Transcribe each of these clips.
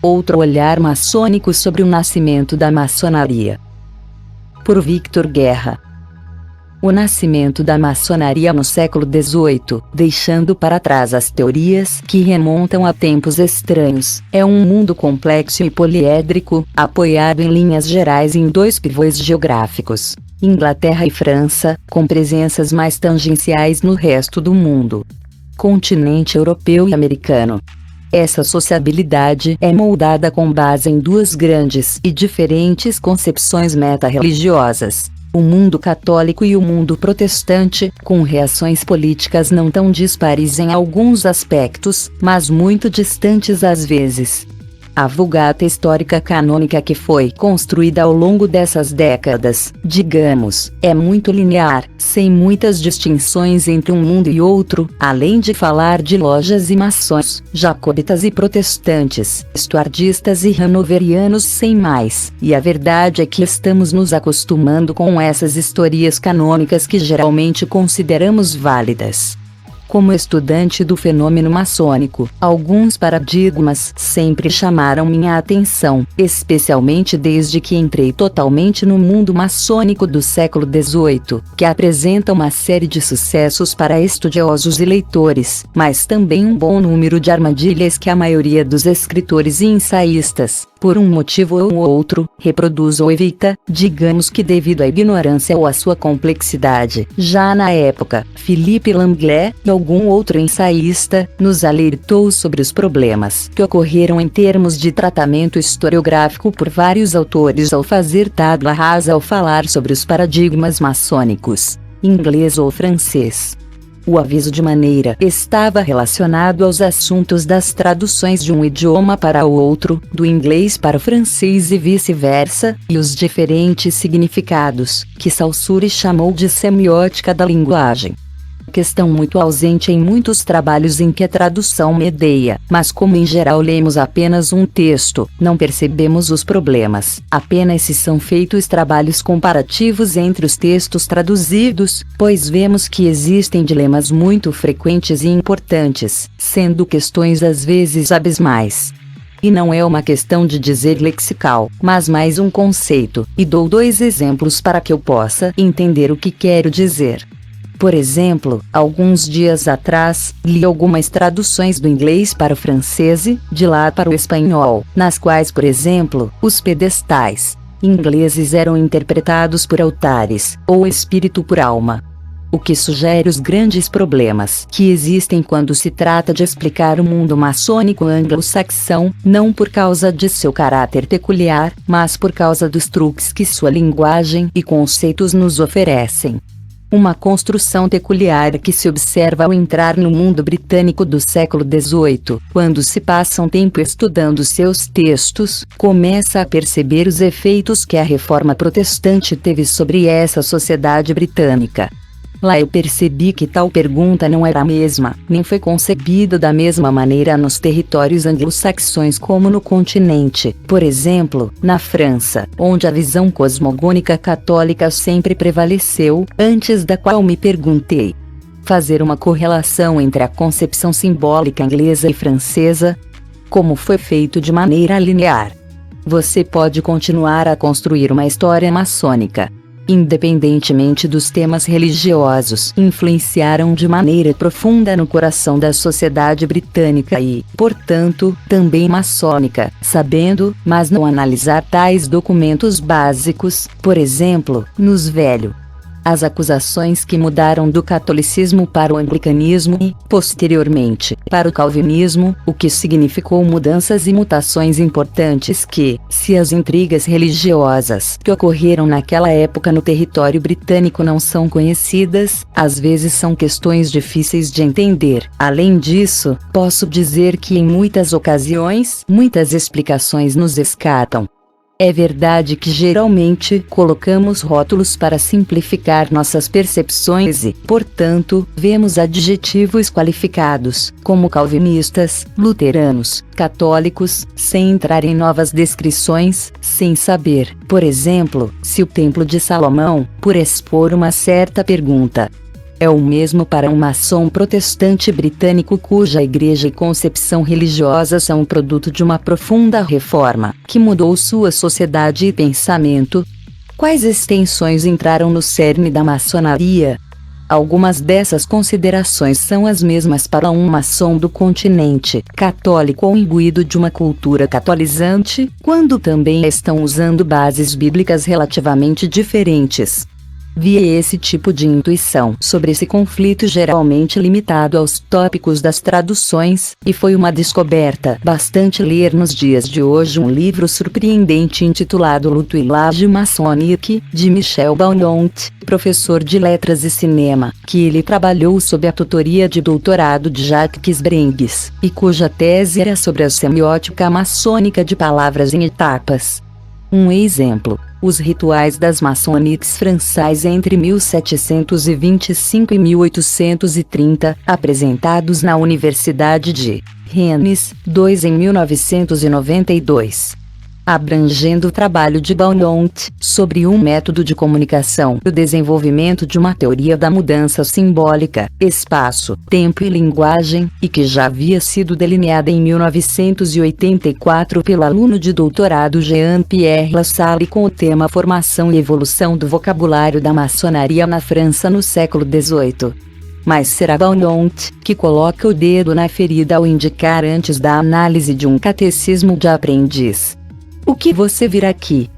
Outro olhar maçônico sobre o nascimento da maçonaria. Por Victor Guerra. O nascimento da maçonaria no século XVIII, deixando para trás as teorias que remontam a tempos estranhos, é um mundo complexo e poliédrico, apoiado em linhas gerais em dois pivôs geográficos, Inglaterra e França, com presenças mais tangenciais no resto do mundo. Continente europeu e americano. Essa sociabilidade é moldada com base em duas grandes e diferentes concepções meta-religiosas: o mundo católico e o mundo protestante, com reações políticas não tão dispares em alguns aspectos, mas muito distantes às vezes. A Vulgata histórica canônica que foi construída ao longo dessas décadas, digamos, é muito linear, sem muitas distinções entre um mundo e outro, além de falar de lojas e maçons, jacobitas e protestantes, estuardistas e hanoverianos sem mais, e a verdade é que estamos nos acostumando com essas historias canônicas que geralmente consideramos válidas. Como estudante do fenômeno maçônico, alguns paradigmas sempre chamaram minha atenção, especialmente desde que entrei totalmente no mundo maçônico do século XVIII, que apresenta uma série de sucessos para estudiosos e leitores, mas também um bom número de armadilhas que a maioria dos escritores e ensaístas, por um motivo ou outro, reproduz ou evita, digamos que devido à ignorância ou à sua complexidade. Já na época, Philippe Langlais, e algum outro ensaísta, nos alertou sobre os problemas que ocorreram em termos de tratamento historiográfico por vários autores ao fazer tábua rasa ao falar sobre os paradigmas maçônicos, inglês ou francês. O aviso de maneira estava relacionado aos assuntos das traduções de um idioma para o outro, do inglês para o francês e vice-versa, e os diferentes significados, que Saussure chamou de semiótica da linguagem. Questão muito ausente em muitos trabalhos em que a tradução medeia, mas como em geral lemos apenas um texto, não percebemos os problemas. Apenas se são feitos trabalhos comparativos entre os textos traduzidos, pois vemos que existem dilemas muito frequentes e importantes, sendo questões às vezes abismais. E não é uma questão de dizer lexical, mas mais um conceito, e dou dois exemplos para que eu possa entender o que quero dizer. Por exemplo, alguns dias atrás, li algumas traduções do inglês para o francês e, de lá para o espanhol, nas quais, por exemplo, os pedestais ingleses eram interpretados por altares, ou espírito por alma. O que sugere os grandes problemas que existem quando se trata de explicar o mundo maçônico anglo-saxão, não por causa de seu caráter peculiar, mas por causa dos truques que sua linguagem e conceitos nos oferecem. Uma construção peculiar que se observa ao entrar no mundo britânico do século XVIII, quando se passa um tempo estudando seus textos, começa a perceber os efeitos que a reforma protestante teve sobre essa sociedade britânica. Lá eu percebi que tal pergunta não era a mesma, nem foi concebida da mesma maneira nos territórios anglo-saxões como no continente, por exemplo, na França, onde a visão cosmogônica católica sempre prevaleceu, antes da qual me perguntei. Fazer uma correlação entre a concepção simbólica inglesa e francesa? Como foi feito de maneira linear. Você pode continuar a construir uma história maçônica. Independentemente dos temas religiosos, influenciaram de maneira profunda no coração da sociedade britânica e, portanto, também maçônica, sabendo, mas não analisar tais documentos básicos, por exemplo, nos velho. As acusações que mudaram do catolicismo para o anglicanismo e, posteriormente, para o calvinismo, o que significou mudanças e mutações importantes que, se as intrigas religiosas que ocorreram naquela época no território britânico não são conhecidas, às vezes são questões difíceis de entender. Além disso, posso dizer que em muitas ocasiões, muitas explicações nos escapam. É verdade que geralmente colocamos rótulos para simplificar nossas percepções e, portanto, vemos adjetivos qualificados, como calvinistas, luteranos, católicos, sem entrar em novas descrições, sem saber, por exemplo, se o Templo de Salomão, por expor uma certa pergunta, É o mesmo para um maçom protestante britânico cuja igreja e concepção religiosa são produto de uma profunda reforma, que mudou sua sociedade e pensamento. Quais extensões entraram no cerne da maçonaria? Algumas dessas considerações são as mesmas para um maçom do continente católico ou imbuído de uma cultura catolizante, quando também estão usando bases bíblicas relativamente diferentes. Via esse tipo de intuição sobre esse conflito geralmente limitado aos tópicos das traduções, e foi uma descoberta bastante ler nos dias de hoje um livro surpreendente intitulado L'Outillage maçonnique, de Michel Baumont, professor de letras e cinema, que ele trabalhou sob a tutoria de doutorado de Jacques Brangues, e cuja tese era sobre a semiótica maçônica de palavras em etapas. Um exemplo: os rituais das maçoniques françaises entre 1725 e 1830, apresentados na Universidade de Rennes, 2 em 1992. Abrangendo o trabalho de Baumont sobre um método de comunicação e o desenvolvimento de uma teoria da mudança simbólica, espaço, tempo e linguagem, e que já havia sido delineada em 1984 pelo aluno de doutorado Jean-Pierre Lassalle com o tema Formação e Evolução do Vocabulário da Maçonaria na França no século XVIII. Mas será Baumont que coloca o dedo na ferida ao indicar antes da análise de um catecismo de aprendiz. O que você virá aqui?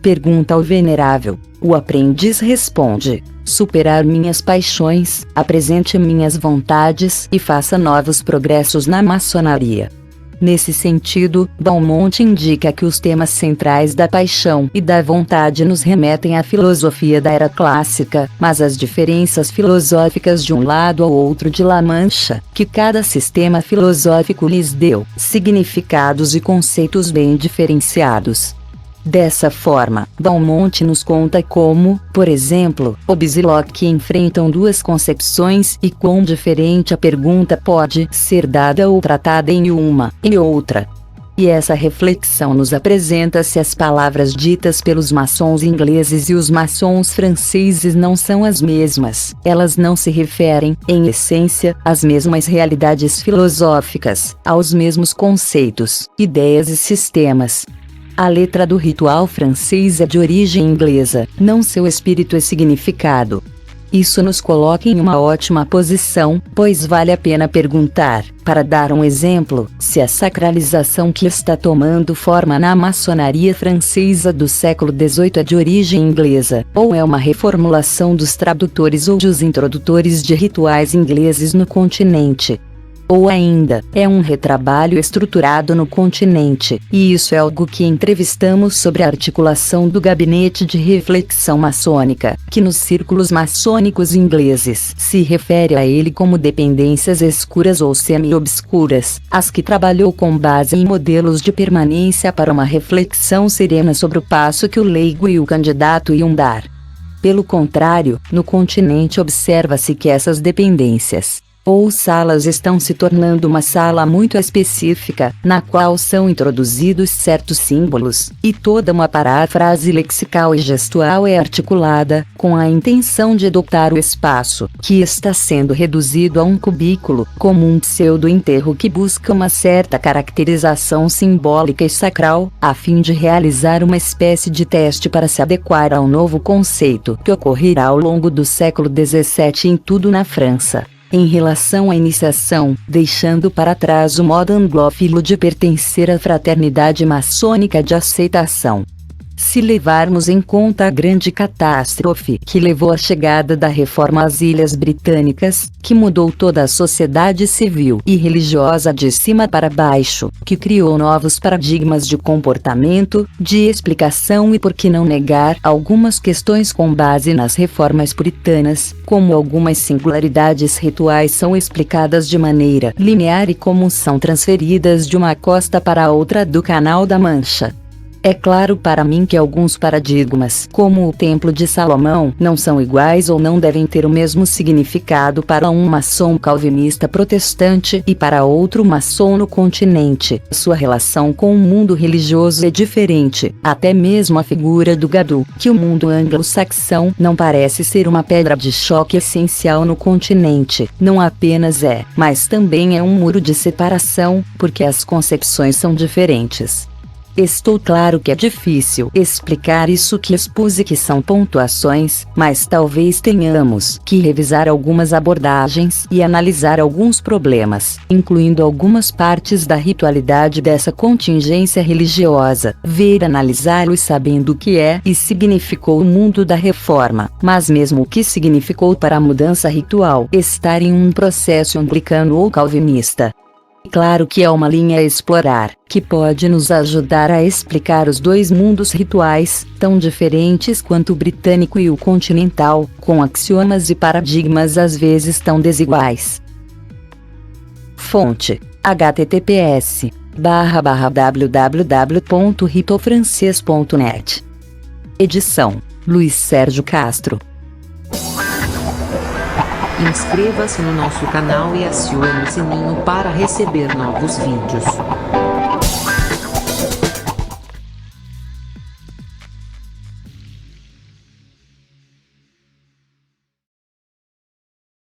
Pergunta o venerável. O aprendiz responde: superar minhas paixões, apresente minhas vontades e faça novos progressos na maçonaria. Nesse sentido, Baumont indica que os temas centrais da paixão e da vontade nos remetem à filosofia da era clássica, mas as diferenças filosóficas de um lado ao outro de La Mancha, que cada sistema filosófico lhes deu significados e conceitos bem diferenciados. Dessa forma, Baumont nos conta como, por exemplo, Hobbes e Locke enfrentam duas concepções e quão diferente a pergunta pode ser dada ou tratada em uma e outra. E essa reflexão nos apresenta se as palavras ditas pelos maçons ingleses e os maçons franceses não são as mesmas. Elas não se referem, em essência, às mesmas realidades filosóficas, aos mesmos conceitos, ideias e sistemas. A letra do ritual francês é de origem inglesa, não seu espírito e significado. Isso nos coloca em uma ótima posição, pois vale a pena perguntar, para dar um exemplo, se a sacralização que está tomando forma na maçonaria francesa do século XVIII é de origem inglesa, ou é uma reformulação dos tradutores ou dos introdutores de rituais ingleses no continente. Ou ainda, é um retrabalho estruturado no continente, e isso é algo que entrevistamos sobre a articulação do Gabinete de Reflexão Maçônica, que nos círculos maçônicos ingleses se refere a ele como dependências escuras ou semi-obscuras, as que trabalhou com base em modelos de permanência para uma reflexão serena sobre o passo que o leigo e o candidato iam dar. Pelo contrário, no continente observa-se que essas dependências ou salas estão se tornando uma sala muito específica, na qual são introduzidos certos símbolos, e toda uma paráfrase lexical e gestual é articulada, com a intenção de dotar o espaço, que está sendo reduzido a um cubículo, como um pseudo-enterro que busca uma certa caracterização simbólica e sacral, a fim de realizar uma espécie de teste para se adequar ao novo conceito que ocorrerá ao longo do século XVII em tudo na França. Em relação à iniciação, deixando para trás o modo anglófilo de pertencer à fraternidade maçônica de aceitação. Se levarmos em conta a grande catástrofe que levou à chegada da Reforma às Ilhas Britânicas, que mudou toda a sociedade civil e religiosa de cima para baixo, que criou novos paradigmas de comportamento, de explicação e, por que não negar, algumas questões com base nas reformas puritanas, como algumas singularidades rituais são explicadas de maneira linear e como são transferidas de uma costa para a outra do Canal da Mancha. É claro para mim que alguns paradigmas, como o Templo de Salomão, não são iguais ou não devem ter o mesmo significado para um maçom calvinista protestante e para outro maçom no continente. Sua relação com o mundo religioso é diferente, até mesmo a figura do Gadu, que o mundo anglo-saxão não parece ser uma pedra de choque essencial no continente. Não apenas é, mas também é um muro de separação, porque as concepções são diferentes. Estou claro que é difícil explicar isso que expus e que são pontuações, mas talvez tenhamos que revisar algumas abordagens e analisar alguns problemas, incluindo algumas partes da ritualidade dessa contingência religiosa, ver analisá-los sabendo o que é e significou o mundo da reforma, mas mesmo o que significou para a mudança ritual estar em um processo anglicano ou calvinista. Claro que é uma linha a explorar, que pode nos ajudar a explicar os dois mundos rituais, tão diferentes quanto o britânico e o continental, com axiomas e paradigmas às vezes tão desiguais. Fonte: https://www.ritofrancês.net. Edição: Luiz Sérgio Castro. Inscreva-se no nosso canal e acione o sininho para receber novos vídeos.